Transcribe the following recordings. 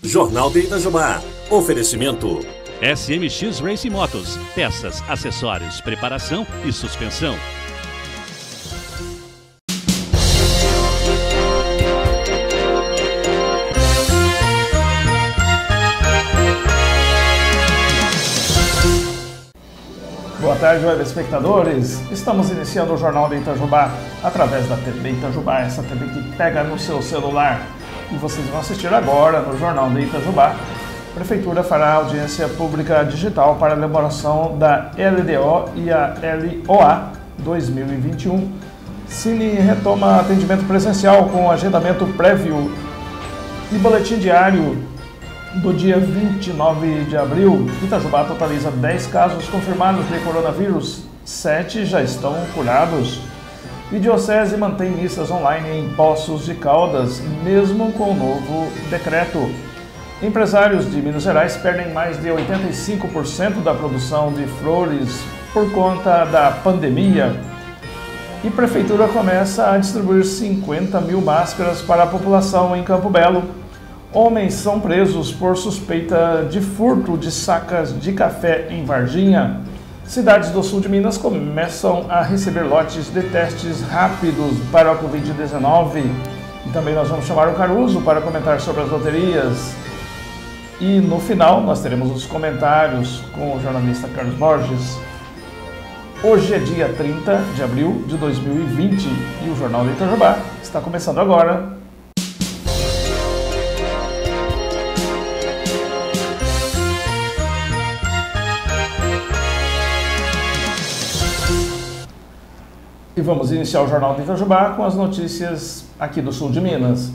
Jornal de Itajubá. Oferecimento SMX Racing Motos. Peças, acessórios, preparação e suspensão. Boa tarde, web espectadores. Estamos iniciando o Jornal de Itajubá através da TV Itajubá, essa TV que pega no seu celular. E vocês vão assistir agora no Jornal de Itajubá. A Prefeitura fará audiência pública digital para a elaboração da LDO e a LOA 2021. Cine retoma atendimento presencial com agendamento prévio e boletim diário do dia 29 de abril. Itajubá totaliza 10 casos confirmados de coronavírus, 7 já estão curados. E Diocese mantém missas online em Poços de Caldas, mesmo com o novo decreto. Empresários de Minas Gerais perdem mais de 85% da produção de flores por conta da pandemia. E Prefeitura começa a distribuir 50 mil máscaras para a população em Campo Belo. Homens são presos por suspeita de furto de sacas de café em Varginha. Cidades do sul de Minas começam a receber lotes de testes rápidos para a Covid-19. E também nós vamos chamar o Caruso para comentar sobre as loterias. E no final nós teremos os comentários com o jornalista Carlos Borges. Hoje é dia 30 de abril de 2020 e o Jornal de Itajubá está começando agora. E vamos iniciar o Jornal de Itajubá com as notícias aqui do sul de Minas.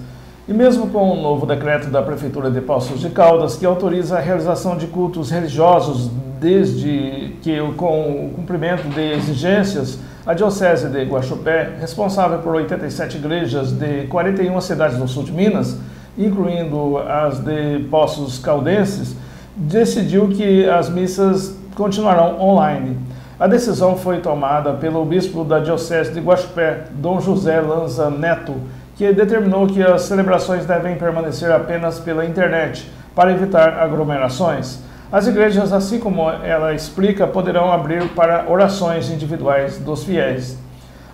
E mesmo com o novo decreto da Prefeitura de Poços de Caldas, que autoriza a realização de cultos religiosos desde que com o cumprimento de exigências, a Diocese de Guaxupé, responsável por 87 igrejas de 41 cidades do sul de Minas, incluindo as de Poços Caldenses, decidiu que as missas continuarão online. A decisão foi tomada pelo bispo da Diocese de Guaxupé, Dom José Lanza Neto, que determinou que as celebrações devem permanecer apenas pela internet, para evitar aglomerações. As igrejas, assim como ela explica, poderão abrir para orações individuais dos fiéis.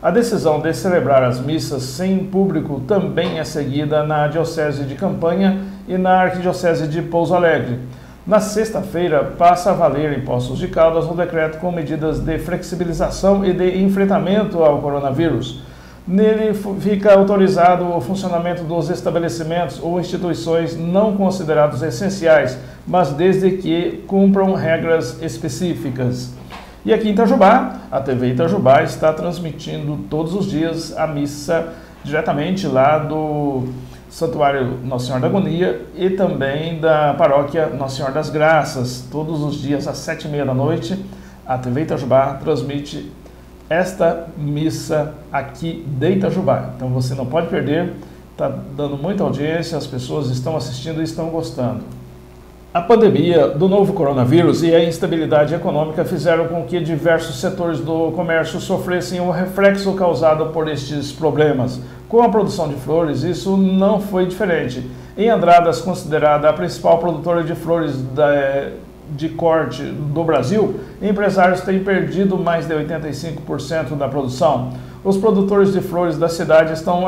A decisão de celebrar as missas sem público também é seguida na Diocese de Campanha e na Arquidiocese de Pouso Alegre. Na sexta-feira, passa a valer em Poços de Caldas o decreto com medidas de flexibilização e de enfrentamento ao coronavírus. Nele fica autorizado o funcionamento dos estabelecimentos ou instituições não considerados essenciais, mas desde que cumpram regras específicas. E aqui em Itajubá, a TV Itajubá está transmitindo todos os dias a missa diretamente lá do Santuário Nossa Senhora da Agonia e também da Paróquia Nossa Senhora das Graças. Todos os dias às 7h30 da noite, a TV Itajubá transmite esta missa aqui de Itajubá. Então você não pode perder, está dando muita audiência, as pessoas estão assistindo e estão gostando. A pandemia do novo coronavírus e a instabilidade econômica fizeram com que diversos setores do comércio sofressem o reflexo causado por estes problemas. Com a produção de flores, isso não foi diferente. Em Andradas, considerada a principal produtora de flores de corte do Brasil, empresários têm perdido mais de 85% da produção. Os produtores de flores da cidade estão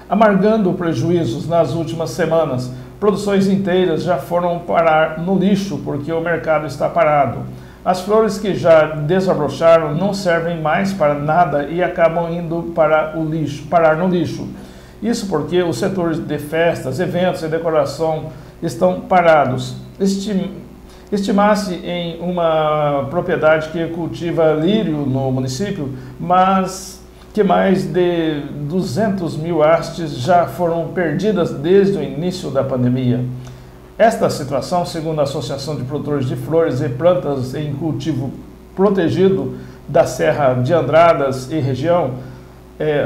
amargando prejuízos nas últimas semanas. Produções inteiras já foram parar no lixo porque o mercado está parado. As flores que já desabrocharam não servem mais para nada e acabam indo para o lixo, parar no lixo. Isso porque os setores de festas, eventos e decoração estão parados. Estima-se em uma propriedade que cultiva lírio no município, mas que mais de 200 mil hastes já foram perdidas desde o início da pandemia. Esta situação, segundo a Associação de Produtores de Flores e Plantas em Cultivo Protegido da Serra de Andradas e região,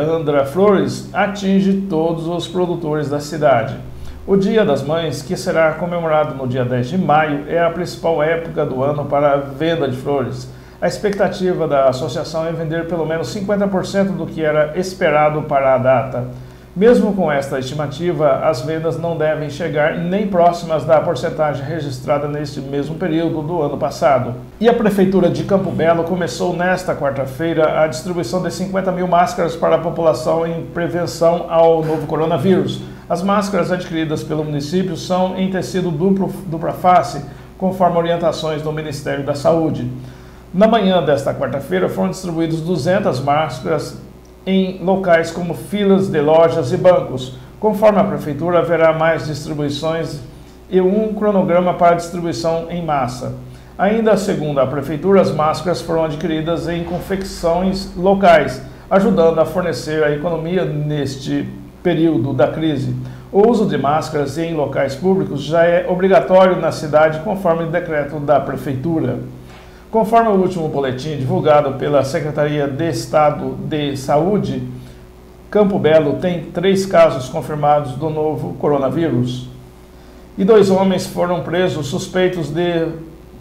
Andra Flores, atinge todos os produtores da cidade. O Dia das Mães, que será comemorado no dia 10 de maio, é a principal época do ano para a venda de flores. A expectativa da associação é vender pelo menos 50% do que era esperado para a data. Mesmo com esta estimativa, as vendas não devem chegar nem próximas da porcentagem registrada neste mesmo período do ano passado. E a Prefeitura de Campo Belo começou nesta quarta-feira a distribuição de 50 mil máscaras para a população em prevenção ao novo coronavírus. As máscaras adquiridas pelo município são em tecido dupla face, conforme orientações do Ministério da Saúde. Na manhã desta quarta-feira foram distribuídas 200 máscaras em locais como filas de lojas e bancos. Conforme a Prefeitura, haverá mais distribuições e um cronograma para distribuição em massa. Ainda segundo a Prefeitura, as máscaras foram adquiridas em confecções locais, ajudando a fornecer a economia neste período da crise. O uso de máscaras em locais públicos já é obrigatório na cidade, conforme o decreto da Prefeitura. Conforme o último boletim divulgado pela Secretaria de Estado de Saúde, Campo Belo tem 3 casos confirmados do novo coronavírus. E 2 homens foram presos suspeitos de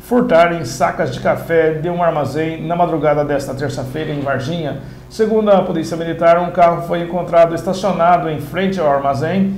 furtarem sacas de café de um armazém na madrugada desta terça-feira em Varginha. Segundo a Polícia Militar, um carro foi encontrado estacionado em frente ao armazém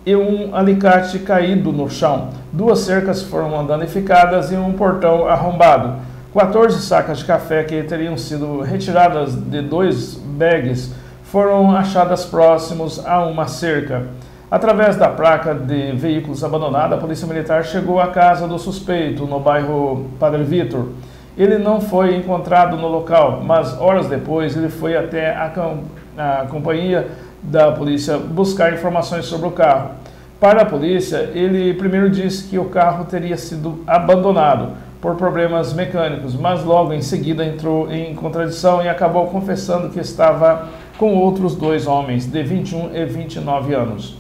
e um alicate caído no chão. 2 cercas foram danificadas e um portão arrombado. 14 sacas de café que teriam sido retiradas de 2 bags foram achadas próximos a uma cerca. Através da placa de veículos abandonada, a Polícia Militar chegou à casa do suspeito, no bairro Padre Vitor. Ele não foi encontrado no local, mas horas depois ele foi até a companhia da polícia buscar informações sobre o carro. Para a polícia, ele primeiro disse que o carro teria sido abandonado por problemas mecânicos, mas logo em seguida entrou em contradição e acabou confessando que estava com outros 2 homens de 21 e 29 anos.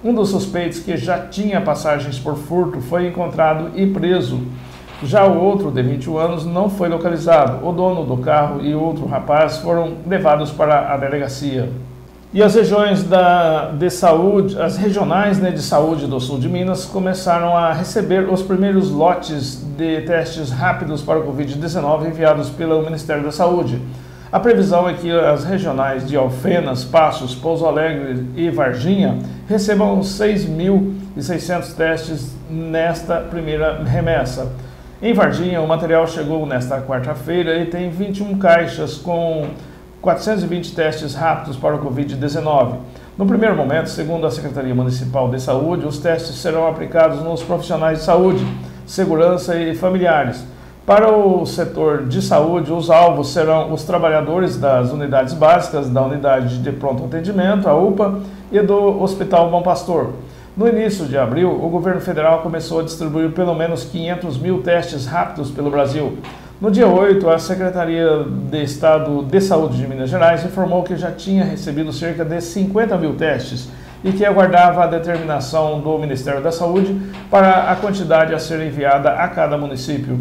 Um dos suspeitos, que já tinha passagens por furto, foi encontrado e preso. Já o outro, de 21 anos, não foi localizado. O dono do carro e outro rapaz foram levados para a delegacia. E as regiões as regionais de saúde do sul de Minas começaram a receber os primeiros lotes de testes rápidos para o Covid-19 enviados pelo Ministério da Saúde. A previsão é que as regionais de Alfenas, Passos, Pouso Alegre e Varginha recebam 6.600 testes nesta primeira remessa. Em Varginha, o material chegou nesta quarta-feira e tem 21 caixas com 420 testes rápidos para o Covid-19. No primeiro momento, segundo a Secretaria Municipal de Saúde, os testes serão aplicados nos profissionais de saúde, segurança e familiares. Para o setor de saúde, os alvos serão os trabalhadores das unidades básicas, da unidade de pronto atendimento, a UPA, e do Hospital Bom Pastor. No início de abril, o governo federal começou a distribuir pelo menos 500 mil testes rápidos pelo Brasil. No dia 8, a Secretaria de Estado de Saúde de Minas Gerais informou que já tinha recebido cerca de 50 mil testes e que aguardava a determinação do Ministério da Saúde para a quantidade a ser enviada a cada município.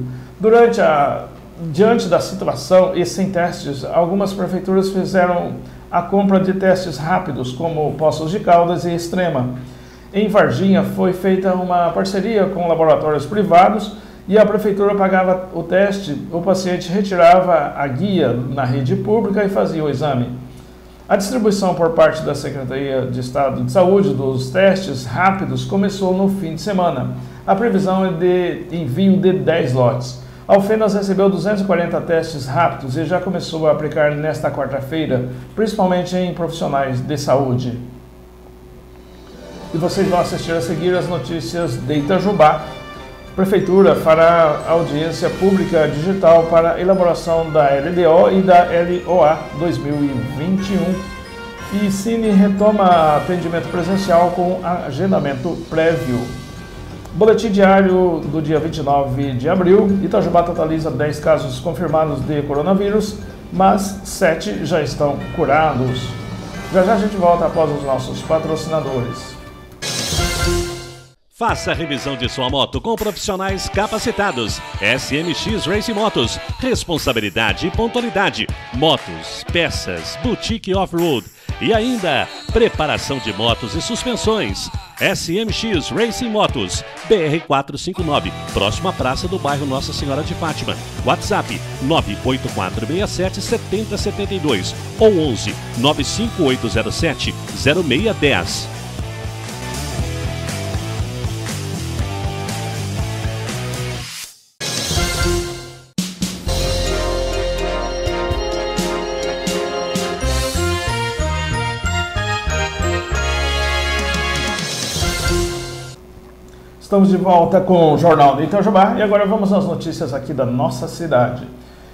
Diante da situação e sem testes, algumas prefeituras fizeram a compra de testes rápidos, como Poços de Caldas e Extrema. Em Varginha, foi feita uma parceria com laboratórios privados e a prefeitura pagava o teste, o paciente retirava a guia na rede pública e fazia o exame. A distribuição por parte da Secretaria de Estado de Saúde dos testes rápidos começou no fim de semana. A previsão é de envio de 10 lotes. Alfenas recebeu 240 testes rápidos e já começou a aplicar nesta quarta-feira, principalmente em profissionais de saúde. E vocês vão assistir a seguir as notícias de Itajubá. A Prefeitura fará audiência pública digital para a elaboração da LDO e da LOA 2021. E Cine retoma atendimento presencial com agendamento prévio. Boletim diário do dia 29 de abril. Itajubá totaliza 10 casos confirmados de coronavírus, mas 7 já estão curados. Já já a gente volta após os nossos patrocinadores. Faça a revisão de sua moto com profissionais capacitados. SMX Racing Motos. Responsabilidade e pontualidade. Motos, peças, boutique off-road. E ainda, preparação de motos e suspensões. SMX Racing Motos, BR 459, próxima praça do bairro Nossa Senhora de Fátima. WhatsApp 98467-7072 ou 11 95807 0610. Estamos de volta com o Jornal do Itajubá e agora vamos às notícias aqui da nossa cidade.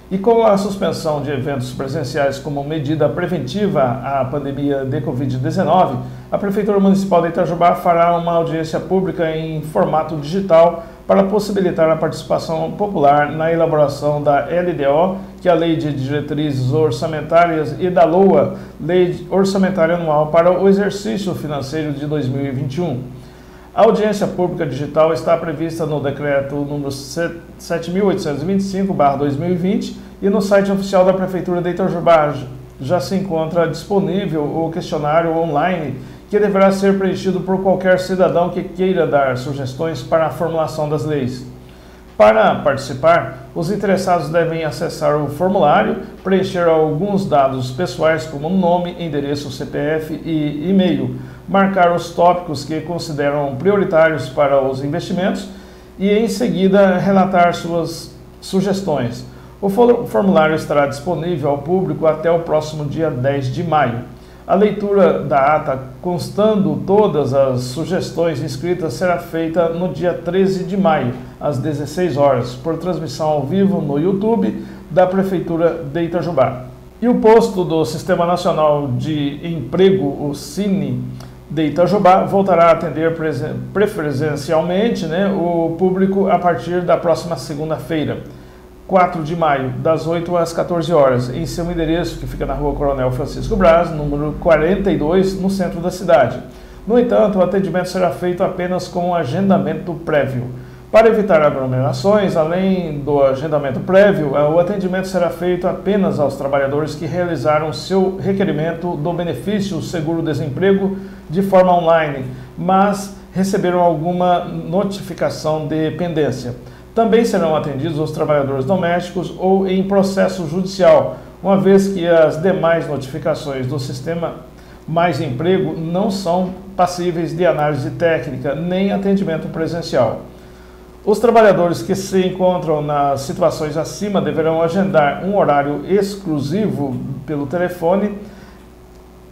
E com a suspensão de eventos presenciais como medida preventiva à pandemia de Covid-19, a Prefeitura Municipal de Itajubá fará uma audiência pública em formato digital para possibilitar a participação popular na elaboração da LDO, que é a Lei de Diretrizes Orçamentárias, e da LOA, Lei Orçamentária Anual para o Exercício Financeiro de 2021. A audiência pública digital está prevista no decreto número 7.825/2020 e no site oficial da Prefeitura de Itajubá já se encontra disponível o questionário online que deverá ser preenchido por qualquer cidadão que queira dar sugestões para a formulação das leis. Para participar, os interessados devem acessar o formulário, preencher alguns dados pessoais como nome, endereço, CPF e e-mail, marcar os tópicos que consideram prioritários para os investimentos e, em seguida, relatar suas sugestões. O formulário estará disponível ao público até o próximo dia 10 de maio. A leitura da ata, constando todas as sugestões inscritas, será feita no dia 13 de maio, às 16 horas, por transmissão ao vivo no YouTube da Prefeitura de Itajubá. E o posto do Sistema Nacional de Emprego, o Cine de Itajubá, voltará a atender preferencialmente o público a partir da próxima segunda-feira, 4 de maio, das 8 às 14 horas, em seu endereço, que fica na Rua Coronel Francisco Braz, número 42, no centro da cidade. No entanto, o atendimento será feito apenas com agendamento prévio. Para evitar aglomerações, além do agendamento prévio, o atendimento será feito apenas aos trabalhadores que realizaram seu requerimento do benefício seguro-desemprego de forma online, mas receberam alguma notificação de pendência. Também serão atendidos os trabalhadores domésticos ou em processo judicial, uma vez que as demais notificações do Sistema Mais Emprego não são passíveis de análise técnica nem atendimento presencial. Os trabalhadores que se encontram nas situações acima deverão agendar um horário exclusivo pelo telefone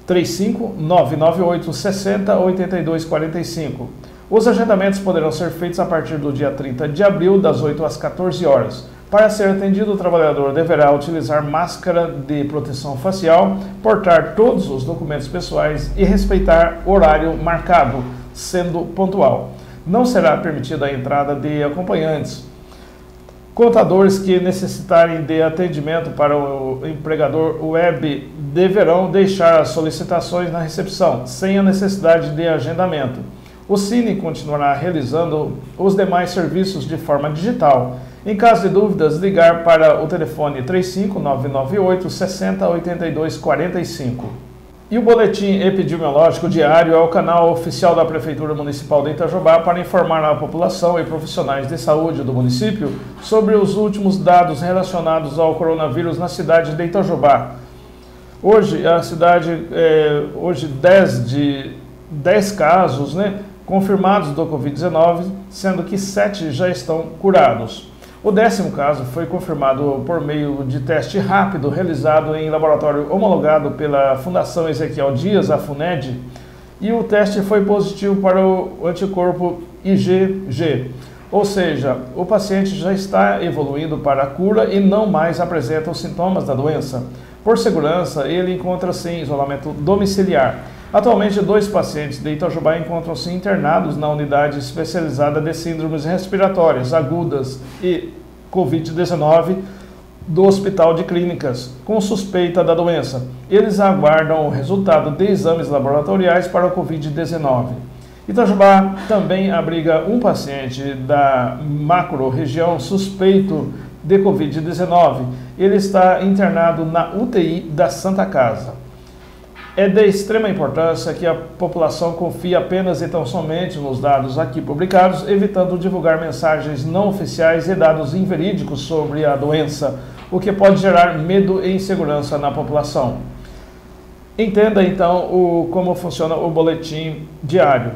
35-998 60 82 45. Os agendamentos poderão ser feitos a partir do dia 30 de abril, das 8 às 14 horas. Para ser atendido, o trabalhador deverá utilizar máscara de proteção facial, portar todos os documentos pessoais e respeitar horário marcado, sendo pontual. Não será permitida a entrada de acompanhantes. Contadores que necessitarem de atendimento para o empregador web deverão deixar as solicitações na recepção, sem a necessidade de agendamento. O Cine continuará realizando os demais serviços de forma digital. Em caso de dúvidas, ligar para o telefone 35-998 60 82 45. E o boletim epidemiológico diário é o canal oficial da Prefeitura Municipal de Itajubá para informar a população e profissionais de saúde do município sobre os últimos dados relacionados ao coronavírus na cidade de Itajubá. Hoje, a cidade, 10 casos, confirmados do Covid-19, sendo que 7 já estão curados. O 10º caso foi confirmado por meio de teste rápido realizado em laboratório homologado pela Fundação Ezequiel Dias, a FUNED, e o teste foi positivo para o anticorpo IgG, ou seja, o paciente já está evoluindo para a cura e não mais apresenta os sintomas da doença. Por segurança, ele encontra-se em isolamento domiciliar. Atualmente, 2 pacientes de Itajubá encontram-se internados na unidade especializada de síndromes respiratórias agudas e Covid-19 do Hospital de Clínicas, com suspeita da doença. Eles aguardam o resultado de exames laboratoriais para o Covid-19. Itajubá também abriga um paciente da macro-região suspeito de Covid-19. Ele está internado na UTI da Santa Casa. É de extrema importância que a população confie apenas e tão somente nos dados aqui publicados, evitando divulgar mensagens não oficiais e dados inverídicos sobre a doença, o que pode gerar medo e insegurança na população. Entenda então como funciona o boletim diário.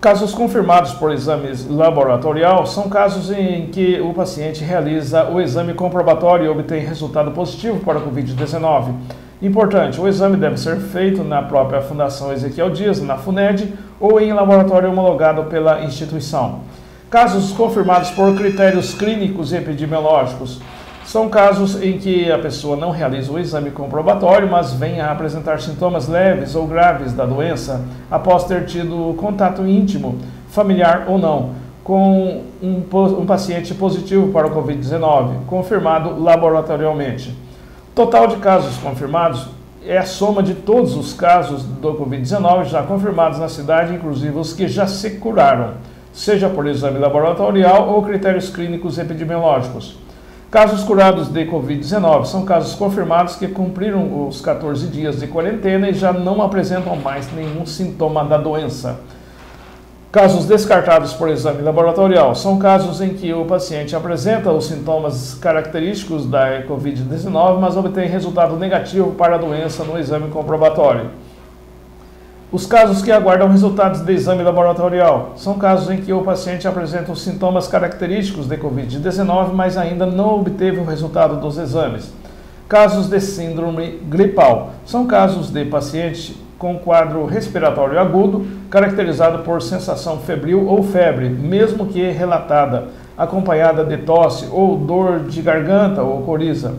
Casos confirmados por exames laboratorial são casos em que o paciente realiza o exame comprobatório e obtém resultado positivo para a Covid-19. Importante, o exame deve ser feito na própria Fundação Ezequiel Dias, na FUNED, ou em laboratório homologado pela instituição. Casos confirmados por critérios clínicos e epidemiológicos são casos em que a pessoa não realiza o exame comprobatório, mas vem a apresentar sintomas leves ou graves da doença após ter tido contato íntimo, familiar ou não, com um paciente positivo para o Covid-19, confirmado laboratorialmente. Total de casos confirmados é a soma de todos os casos do Covid-19 já confirmados na cidade, inclusive os que já se curaram, seja por exame laboratorial ou critérios clínicos epidemiológicos. Casos curados de Covid-19 são casos confirmados que cumpriram os 14 dias de quarentena e já não apresentam mais nenhum sintoma da doença. Casos descartados por exame laboratorial são casos em que o paciente apresenta os sintomas característicos da Covid-19, mas obtém resultado negativo para a doença no exame comprobatório. Os casos que aguardam resultados de exame laboratorial são casos em que o paciente apresenta os sintomas característicos de Covid-19, mas ainda não obteve o resultado dos exames. Casos de síndrome gripal são casos de paciente com quadro respiratório agudo, caracterizado por sensação febril ou febre, mesmo que relatada, acompanhada de tosse ou dor de garganta ou coriza.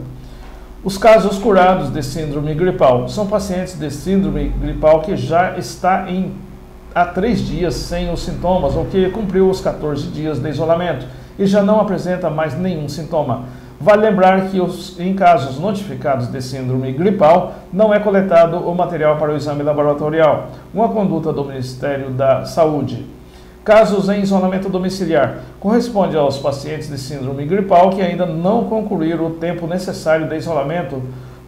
Os casos curados de síndrome gripal são pacientes de síndrome gripal que já está há 3 dias sem os sintomas ou que cumpriu os 14 dias de isolamento e já não apresenta mais nenhum sintoma. Vale lembrar que em casos notificados de síndrome gripal, não é coletado o material para o exame laboratorial, uma conduta do Ministério da Saúde. Casos em isolamento domiciliar corresponde aos pacientes de síndrome gripal que ainda não concluíram o tempo necessário de isolamento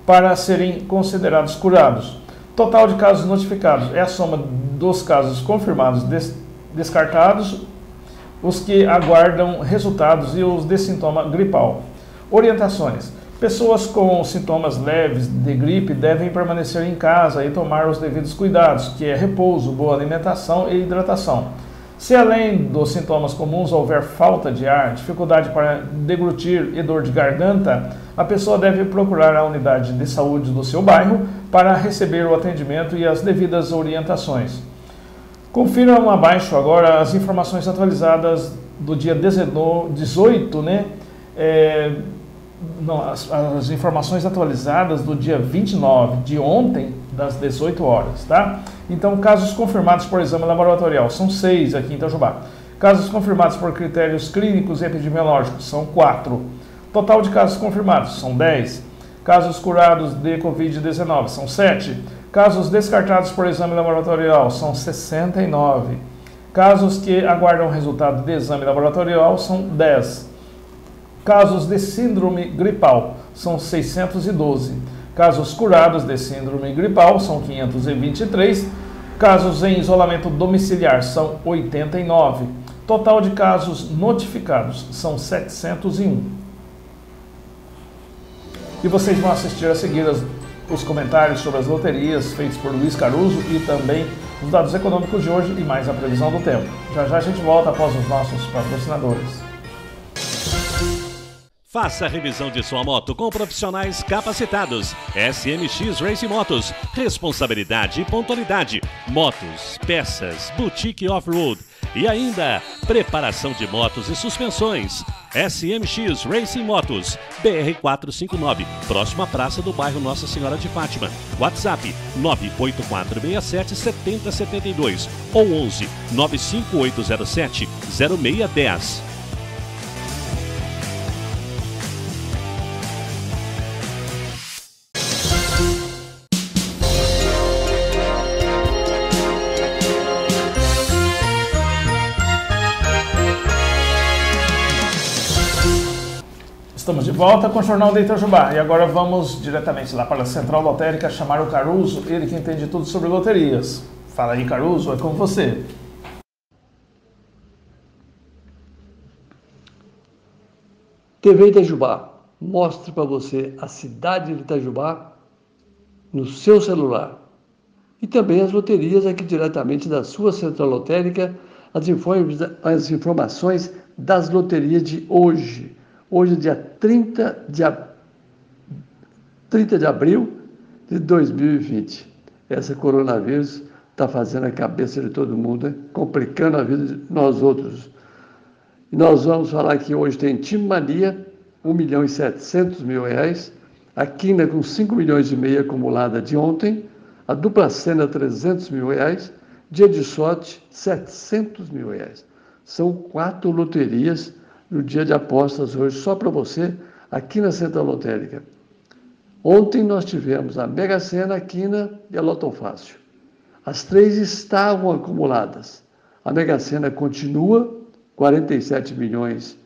para serem considerados curados. Total de casos notificados é a soma dos casos confirmados descartados, os que aguardam resultados e os de sintoma gripal. Orientações. Pessoas com sintomas leves de gripe devem permanecer em casa e tomar os devidos cuidados, que é repouso, boa alimentação e hidratação. Se além dos sintomas comuns houver falta de ar, dificuldade para deglutir e dor de garganta, a pessoa deve procurar a unidade de saúde do seu bairro para receber o atendimento e as devidas orientações. Confiram abaixo agora as informações atualizadas do dia 18, as informações atualizadas do dia 29, de ontem, das 18 horas, tá? Então, casos confirmados por exame laboratorial, são 6 aqui em Itajubá. Casos confirmados por critérios clínicos e epidemiológicos, são 4. Total de casos confirmados, são 10. Casos curados de Covid-19, são 7. Casos descartados por exame laboratorial, são 69. Casos que aguardam resultado de exame laboratorial, são 10. Casos de síndrome gripal são 612. Casos curados de síndrome gripal são 523. Casos em isolamento domiciliar são 89. Total de casos notificados são 701. E vocês vão assistir a seguir os comentários sobre as loterias feitos por Luiz Caruso e também os dados econômicos de hoje e mais a previsão do tempo. Já já a gente volta após os nossos patrocinadores. Faça a revisão de sua moto com profissionais capacitados. SMX Racing Motos. Responsabilidade e pontualidade. Motos, peças, boutique off-road. E ainda, preparação de motos e suspensões. SMX Racing Motos. BR-459. Próxima praça do bairro Nossa Senhora de Fátima. WhatsApp 98467-7072 ou 11 95807 0610. Estamos de volta com o Jornal de Itajubá e agora vamos diretamente lá para a Central Lotérica chamar o Caruso, ele que entende tudo sobre loterias. Fala aí, Caruso, é com você. TV Itajubá, mostre para você a cidade de Itajubá no seu celular. E também as loterias aqui diretamente da sua Central Lotérica, as informações das loterias de hoje. Hoje, dia 30 de abril de 2020. Essa coronavírus está fazendo a cabeça de todo mundo, né? Complicando a vida de nós outros. E nós vamos falar que hoje tem Time Mania, R$1.700.000, a Quina com 5,5 milhões acumulada de ontem, a Dupla Sena R$300.000, Dia de Sorte R$700.000. São 4 loterias no dia de apostas hoje, só para você, aqui na Central Lotérica. Ontem nós tivemos a Mega Sena, a Quina e a Loto Fácil. As 3 estavam acumuladas. A Mega Sena continua, 47 milhões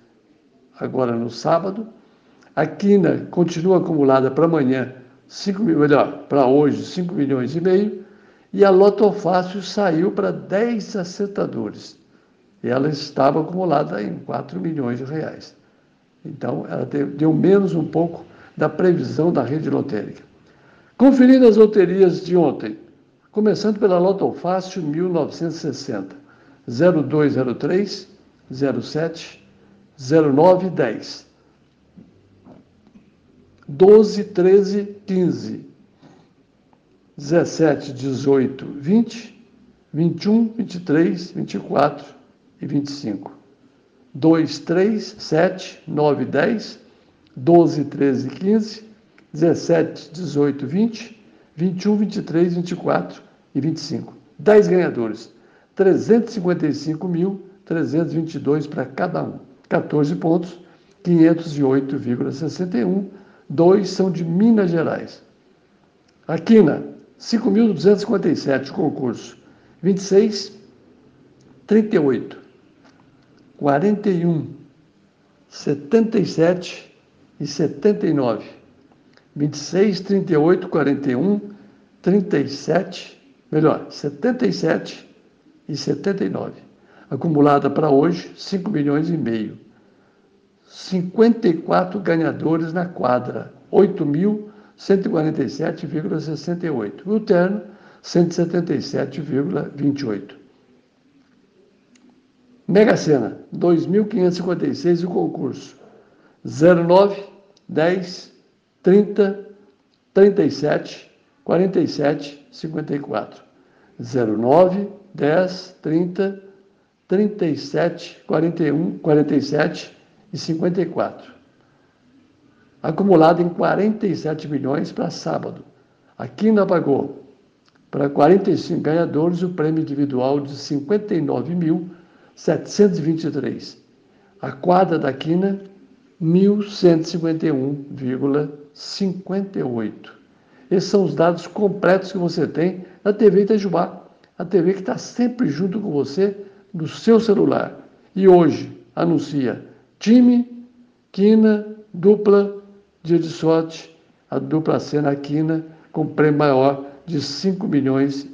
agora no sábado. A Quina continua acumulada para amanhã, para hoje, 5,5 milhões. E a Loto Fácil saiu para 10 acertadores. E ela estava acumulada em R$4 milhões. Então, ela deu menos um pouco da previsão da rede lotérica. Conferindo as loterias de ontem, começando pela Loto Fácil 1960, 0203, 07, 09 e 10, 12, 13, 15, 17, 18, 20, 21, 23, 24 e 25. 2, 3, 7, 9, 10, 12, 13, 15, 17, 18, 20, 21, 23, 24 e 25. 10 ganhadores. 355.322 para cada um. 14 pontos, 508,61. 2 são de Minas Gerais. A Quina, 5.257, concurso. 26, 38, 41, 77 e 79. 26, 38, 41, 37, 77 e 79. Acumulada para hoje, 5,5 milhões. 54 ganhadores na quadra, 8.147,68. O terno, 177,28. Mega Sena, 2.556 o concurso. 09, 10, 30, 37, 47, 54. 09, 10, 30, 37, 41, 47 e 54. Acumulado em 47 milhões para sábado. A Quina pagou para 45 ganhadores o prêmio individual de 59.723. A quadra da Quina, 1.151,58. Esses são os dados completos que você tem na TV Itajubá, a TV que está sempre junto com você no seu celular. E hoje anuncia time, Quina, dupla, dia de sorte, a Dupla Sena, a Quina, com prêmio maior de 5,5 milhões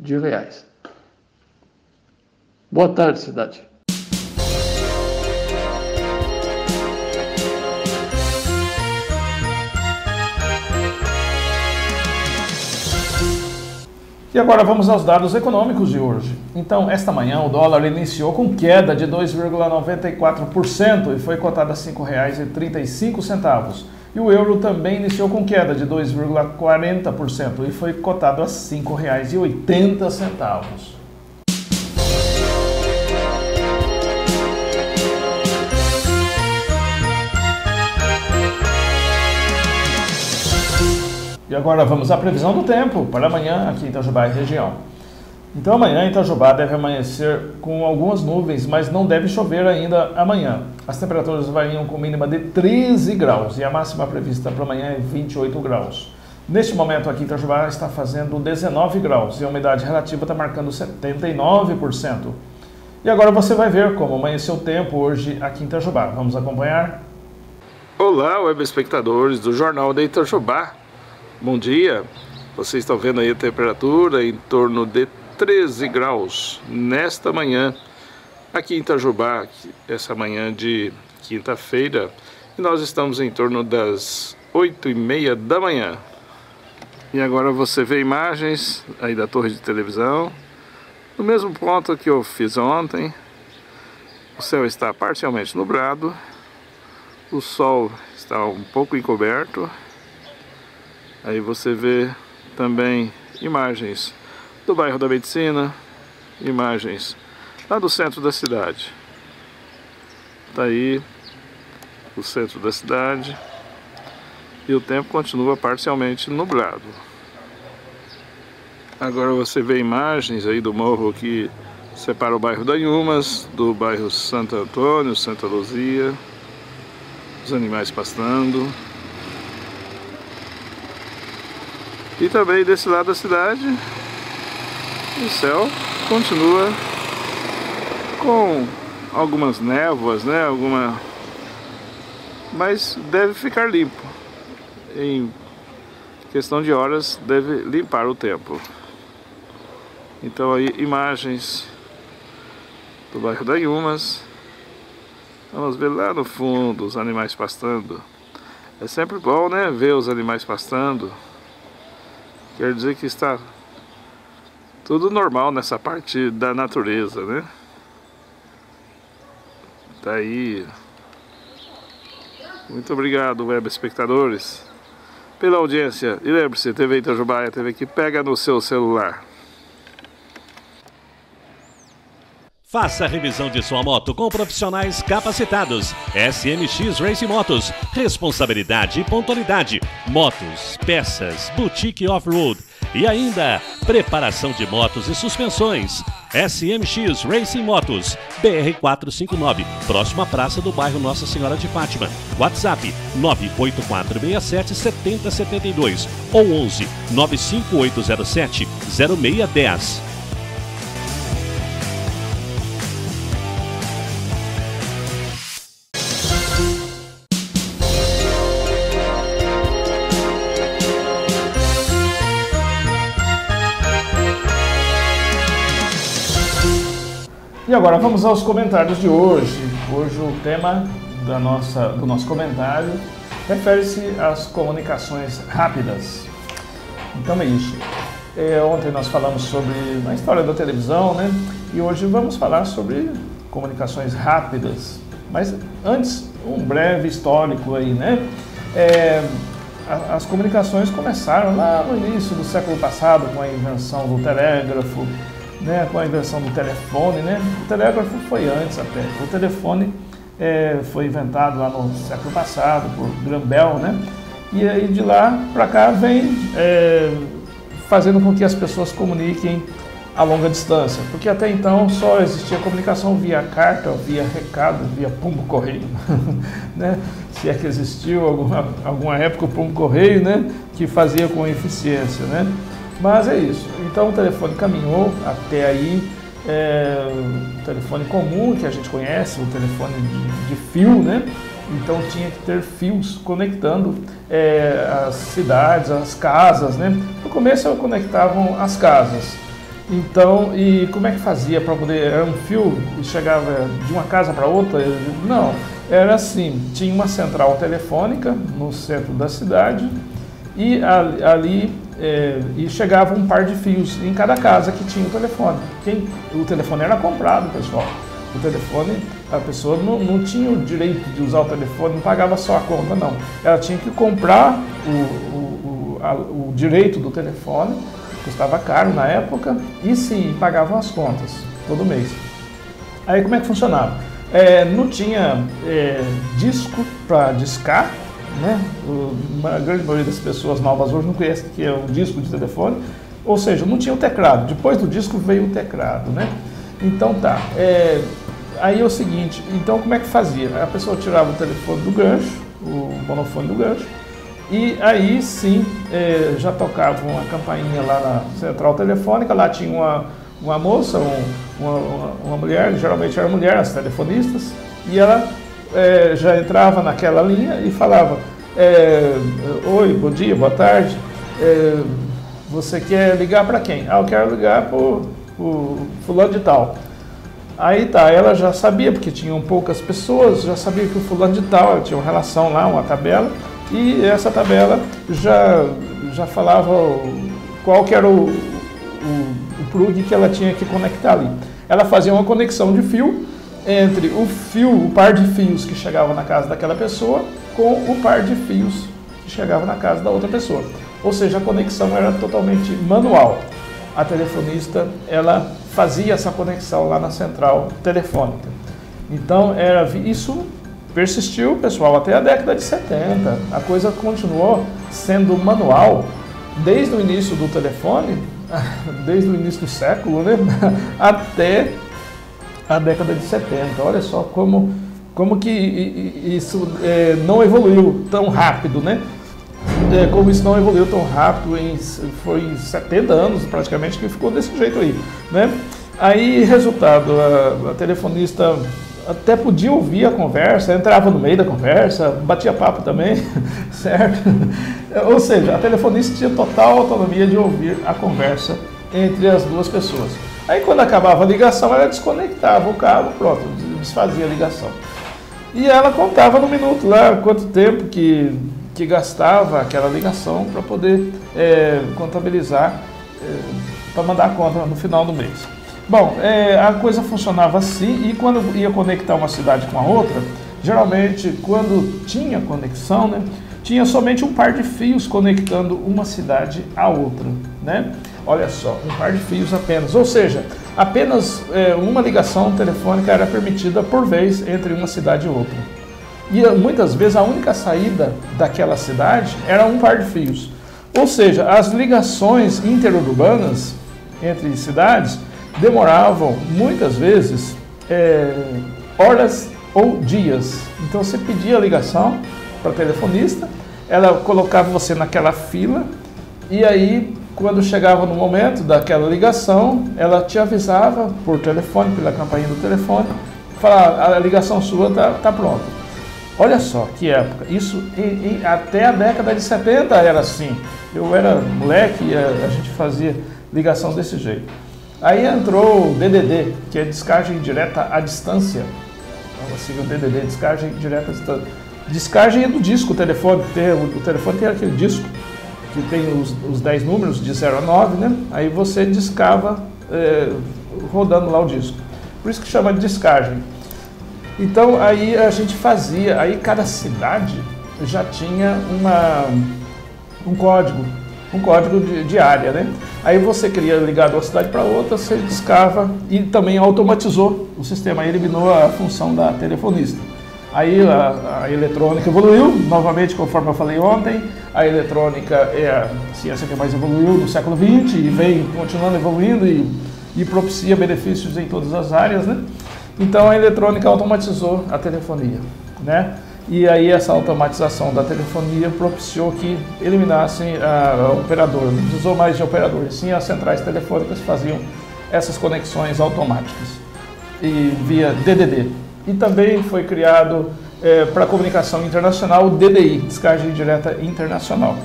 de reais. Boa tarde, cidade. E agora vamos aos dados econômicos de hoje. Então, esta manhã o dólar iniciou com queda de 2,94% e foi cotado a R$ 5,35. E o euro também iniciou com queda de 2,40% e foi cotado a R$ 5,80. E agora vamos à previsão do tempo para amanhã aqui em Itajubá e região. Então amanhã em Itajubá deve amanhecer com algumas nuvens, mas não deve chover ainda amanhã. As temperaturas variam com mínima de 13 graus e a máxima prevista para amanhã é 28 graus. Neste momento aqui em Itajubá está fazendo 19 graus e a umidade relativa está marcando 79%. E agora você vai ver como amanheceu o tempo hoje aqui em Itajubá. Vamos acompanhar? Olá, web espectadores do Jornal de Itajubá. Bom dia. Vocês estão vendo aí a temperatura em torno de 13 graus nesta manhã aqui em Itajubá, essa manhã de quinta-feira. E nós estamos em torno das 8h30 da manhã. E agora você vê imagens aí da torre de televisão, no mesmo ponto que eu fiz ontem. O céu está parcialmente nublado. O sol está um pouco encoberto. Aí você vê também imagens do bairro da Medicina, imagens lá do centro da cidade. Tá aí o centro da cidade e o tempo continua parcialmente nublado. Agora você vê imagens aí do morro que separa o bairro da Inhumas do bairro Santo Antônio, Santa Luzia. Os animais pastando. E também desse lado da cidade o céu continua com algumas névoas, né? Mas deve ficar limpo. Em questão de horas deve limpar o tempo. Então aí imagens do bairro da Inhumas. Vamos ver lá no fundo os animais pastando. É sempre bom, né, ver os animais pastando. Quer dizer que está tudo normal nessa parte da natureza, né? Tá aí. Muito obrigado, web espectadores, pela audiência. E lembre-se, TV Itajubá é a TV que pega no seu celular. Faça a revisão de sua moto com profissionais capacitados. SMX Race Motos. Responsabilidade e pontualidade. Motos, peças, boutique off-road. E ainda, preparação de motos e suspensões. SMX Racing Motos. BR-459. Próxima praça do bairro Nossa Senhora de Fátima. WhatsApp 984677072 ou 11 95807 0610. E agora vamos aos comentários de hoje. Hoje o tema do nosso comentário refere-se às comunicações rápidas. Então é isso. Ontem nós falamos sobre a história da televisão, né? E hoje vamos falar sobre comunicações rápidas. Mas antes, um breve histórico aí, né? As comunicações começaram lá no início do século passado com a invenção do telégrafo, né, com a invenção do telefone, né? O telégrafo foi antes até. O telefone foi inventado lá no século passado por Graham Bell, né? E aí de lá para cá vem fazendo com que as pessoas comuniquem a longa distância, porque até então só existia comunicação via carta, via recado, via pombo correio, né? Se é que existiu alguma época o pombo correio, né? Que fazia com eficiência, né? Mas é isso. Então o telefone caminhou até aí, o telefone comum que a gente conhece, o telefone de fio, né? Então tinha que ter fios conectando as cidades, as casas, né? No começo conectavam as casas. Então, e como é que fazia para poder... Era um fio e chegava de uma casa para outra? Não, era assim, tinha uma central telefônica no centro da cidade e ali... e chegava um par de fios em cada casa que tinha o telefone. O telefone era comprado, pessoal. O telefone, a pessoa não tinha o direito de usar o telefone, não pagava só a conta, não. Ela tinha que comprar o direito do telefone, custava caro na época, e sim, pagavam as contas todo mês. Aí como é que funcionava? Não tinha disco para discar, né? A grande maioria das pessoas novas hoje não conhece o que é um disco de telefone, ou seja, não tinha o teclado. Depois do disco veio o teclado, né? Então tá. Aí é o seguinte, então como é que fazia? A pessoa tirava o telefone do gancho, o monofone do gancho, e aí sim já tocava uma campainha lá na central telefônica. Lá tinha uma moça, uma mulher, geralmente era mulher, as telefonistas, e ela já entrava naquela linha e falava: oi, bom dia, boa tarde, você quer ligar para quem? Eu quero ligar para o fulano de tal. Aí tá, ela já sabia, porque tinham poucas pessoas, já sabia que o fulano de tal, ela tinha uma relação lá, uma tabela, e essa tabela já falava qual que era o plug que ela tinha que conectar ali. Ela fazia uma conexão de fio entre o par de fios que chegava na casa daquela pessoa com o par de fios que chegava na casa da outra pessoa. Ou seja, a conexão era totalmente manual. A telefonista, ela fazia essa conexão lá na central telefônica. Então, isso persistiu, pessoal, até a década de 70. A coisa continuou sendo manual desde o início do telefone, desde o início do século, né? Até a década de 70. Olha só como que isso não evoluiu tão rápido, né? Como isso não evoluiu tão rápido, foi 70 anos praticamente que ficou desse jeito aí, né? Aí, resultado, a telefonista até podia ouvir a conversa, entrava no meio da conversa, batia papo também, certo? Ou seja, a telefonista tinha total autonomia de ouvir a conversa entre as duas pessoas. Aí, quando acabava a ligação, ela desconectava o cabo, pronto, desfazia a ligação. E ela contava no minuto lá quanto tempo que gastava aquela ligação para poder contabilizar, para mandar a conta no final do mês. Bom, a coisa funcionava assim, e quando ia conectar uma cidade com a outra, geralmente quando tinha conexão, né, tinha somente um par de fios conectando uma cidade à outra, né? Olha só, um par de fios apenas, ou seja, apenas uma ligação telefônica era permitida por vez entre uma cidade e outra. E muitas vezes a única saída daquela cidade era um par de fios. Ou seja, as ligações interurbanas entre cidades demoravam muitas vezes horas ou dias. Então você pedia a ligação para a telefonista, ela colocava você naquela fila, e aí quando chegava no momento daquela ligação, ela te avisava por telefone, pela campainha do telefone, falava: a ligação sua tá pronta. Olha só que época, isso até a década de 70 era assim. Eu era moleque e a gente fazia ligação desse jeito. Aí entrou o DDD, que é descarga direta à distância. Então, assim, o DDD, descarga direta à distância. Descarga do disco, o telefone tem aquele disco que tem os 10 números de 0 a 9, né? Aí você discava rodando lá o disco. Por isso que chama de descarga. Então aí a gente fazia, aí cada cidade já tinha um código de área, né? Aí você queria ligar de uma cidade para outra, você discava e também automatizou o sistema, aí eliminou a função da telefonista. Aí a eletrônica evoluiu, novamente, conforme eu falei ontem, a eletrônica é a ciência que mais evoluiu no século XX e vem continuando evoluindo e propicia benefícios em todas as áreas, né? Então a eletrônica automatizou a telefonia, né? E aí essa automatização da telefonia propiciou que eliminassem a operadora, não precisou mais de operador, sim as centrais telefônicas faziam essas conexões automáticas e via DDD. E também foi criado para comunicação internacional o DDI, descarga direta internacional.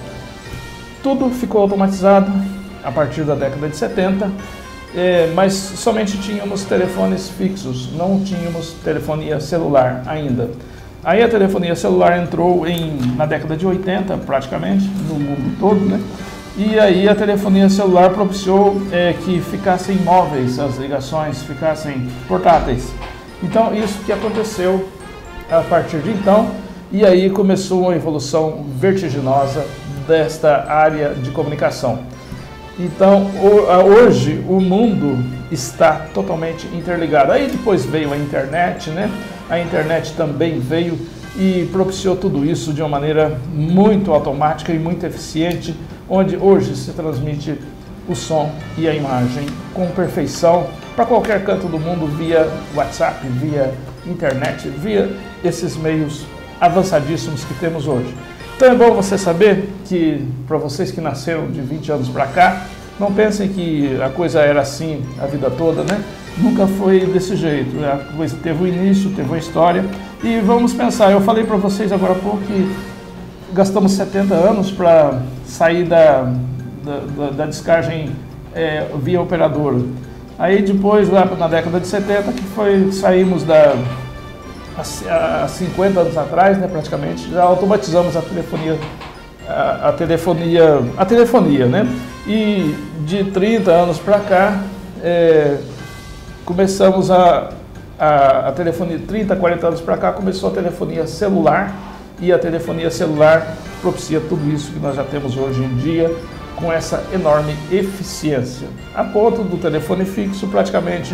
Tudo ficou automatizado a partir da década de 70. Mas somente tínhamos telefones fixos, não tínhamos telefonia celular ainda. Aí a telefonia celular entrou na década de 80, praticamente, no mundo todo, né? E aí a telefonia celular propiciou que ficassem móveis as ligações, ficassem portáteis. Então isso que aconteceu a partir de então, e aí começou uma evolução vertiginosa desta área de comunicação. Então, hoje o mundo está totalmente interligado. Aí depois veio a internet, né? A internet também veio e propiciou tudo isso de uma maneira muito automática e muito eficiente, onde hoje se transmite o som e a imagem com perfeição para qualquer canto do mundo via WhatsApp, via internet, via esses meios avançadíssimos que temos hoje. Então é bom você saber que, para vocês que nasceram de 20 anos para cá, Não pensem que a coisa era assim a vida toda, né? Nunca foi desse jeito. A coisa teve um início, teve uma história. E vamos pensar, eu falei para vocês agora há pouco que gastamos 70 anos para sair da descagem via operadora. Aí depois, lá na década de 70, saímos há 50 anos atrás, né, praticamente, já automatizamos a telefonia, né? E de 30 anos para cá, começamos a telefonia, 30, 40 anos para cá, começou a telefonia celular, e a telefonia celular propicia tudo isso que nós já temos hoje em dia, com essa enorme eficiência, a ponto do telefone fixo praticamente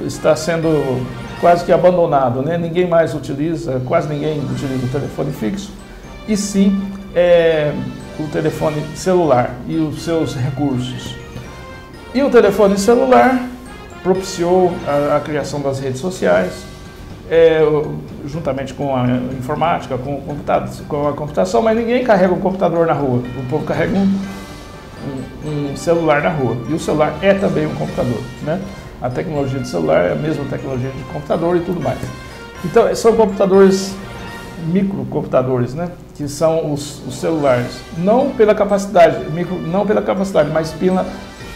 está sendo quase que abandonado, né? Ninguém mais utiliza, quase ninguém utiliza o telefone fixo, e sim o telefone celular e os seus recursos. E o telefone celular propiciou a criação das redes sociais, juntamente com a informática, com a computação, mas ninguém carrega um computador na rua. O povo carrega um celular na rua. E o celular é também um computador, né? A tecnologia de celular é a mesma tecnologia de computador e tudo mais. Então, são computadores, microcomputadores, né? Que são os celulares. Não pela capacidade, mas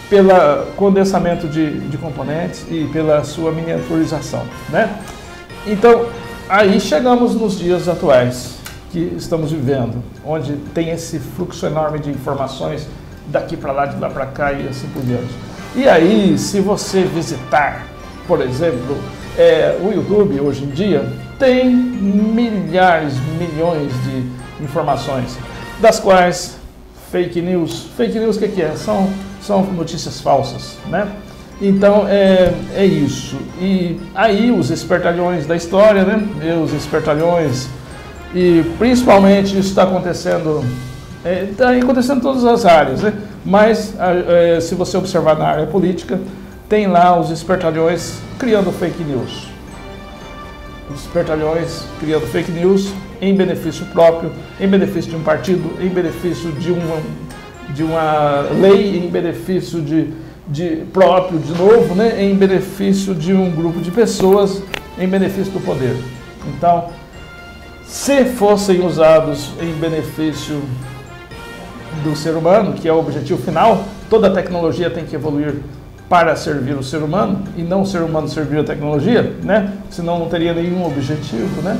pela condensamento de componentes e pela sua miniaturização, né? Então, aí chegamos nos dias atuais que estamos vivendo, onde tem esse fluxo enorme de informações daqui para lá, de lá para cá e assim por diante. E aí, se você visitar, por exemplo, o YouTube hoje em dia, tem milhares, milhões de informações, das quais fake news o que é? São notícias falsas, né? Então, é isso. E aí os espertalhões da história, né? Os espertalhões, e principalmente isso está acontecendo em todas as áreas, né? Mas se você observar na área política, tem lá os espertalhões criando fake news. Os espertalhões criando fake news em benefício próprio, em benefício de um partido, em benefício de uma lei, em benefício próprio, de novo, né, em benefício de um grupo de pessoas, em benefício do poder. Então, se fossem usados em benefício do ser humano, que é o objetivo final, toda a tecnologia tem que evoluir para servir o ser humano, e não o ser humano servir a tecnologia, né? Senão não teria nenhum objetivo, né?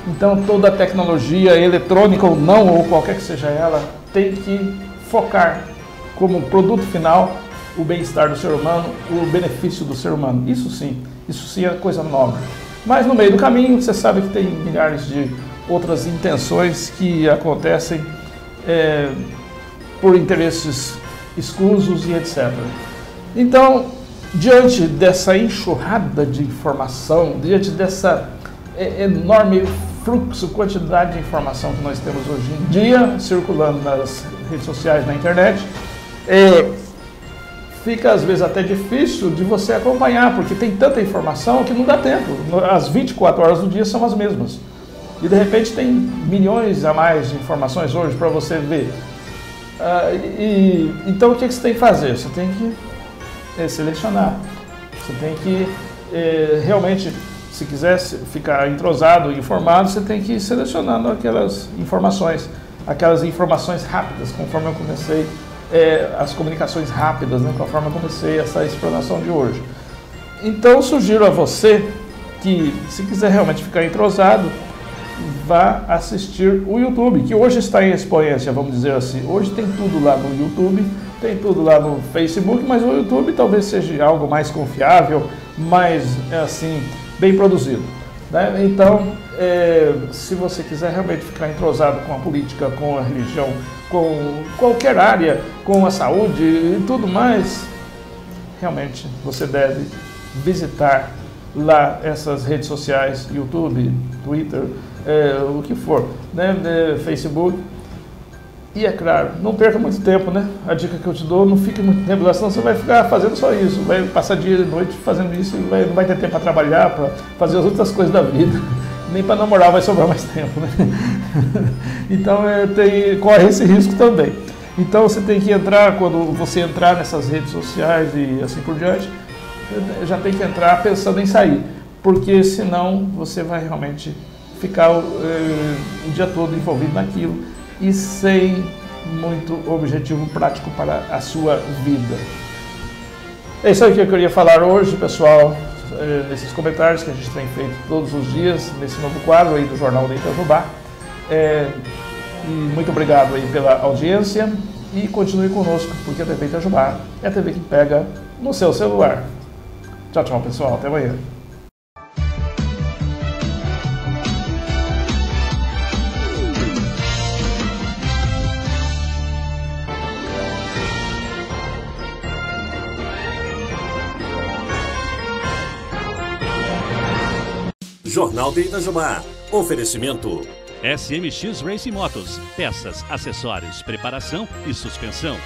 Então, toda a tecnologia, eletrônica ou não, ou qualquer que seja ela, tem que focar como produto final o bem-estar do ser humano, o benefício do ser humano. Isso sim é coisa nobre. Mas no meio do caminho, você sabe que tem milhares de outras intenções que acontecem por interesses escusos e etc. Então, diante dessa enxurrada de informação, diante dessa enorme fluxo, quantidade de informação que nós temos hoje em dia, circulando nas redes sociais, na internet, fica às vezes até difícil de você acompanhar, porque tem tanta informação que não dá tempo. As 24 horas do dia são as mesmas. E de repente tem milhões a mais de informações hoje para você ver. Então o que você tem que fazer? Você tem que selecionar. Você tem que realmente, se quiser ficar entrosado e informado, você tem que ir selecionando aquelas informações rápidas, conforme eu comecei. As comunicações rápidas, né, conforme eu comecei essa explanação de hoje. Então, sugiro a você que, se quiser realmente ficar entrosado, vá assistir o YouTube, que hoje está em expoência, vamos dizer assim. Hoje tem tudo lá no YouTube, tem tudo lá no Facebook, mas o YouTube talvez seja algo mais confiável, mais, assim, bem produzido, né? Então, se você quiser realmente ficar entrosado com a política, com a religião, com qualquer área, com a saúde e tudo mais, realmente você deve visitar lá essas redes sociais, YouTube, Twitter, o que for, né? Facebook. E é claro, não perca muito tempo, né? A dica que eu te dou, não fique muito tempo lá, senão você vai ficar fazendo só isso, vai passar dia e noite fazendo isso e não vai ter tempo para trabalhar, para fazer as outras coisas da vida. Nem para namorar vai sobrar mais tempo, né? Então corre esse risco também. Então você tem que entrar, quando você entrar nessas redes sociais e assim por diante, já tem que entrar pensando em sair, porque senão você vai realmente ficar o dia todo envolvido naquilo e sem muito objetivo prático para a sua vida. É isso aí que eu queria falar hoje, pessoal, nesses comentários que a gente tem feito todos os dias, nesse novo quadro aí do Jornal da Itajubá. E muito obrigado aí pela audiência e continue conosco, porque a TV Itajubá é a TV que pega no seu celular. Tchau, tchau, pessoal. Até amanhã. Jornal de Itajubá. Oferecimento. SMX Racing Motos. Peças, acessórios, preparação e suspensão.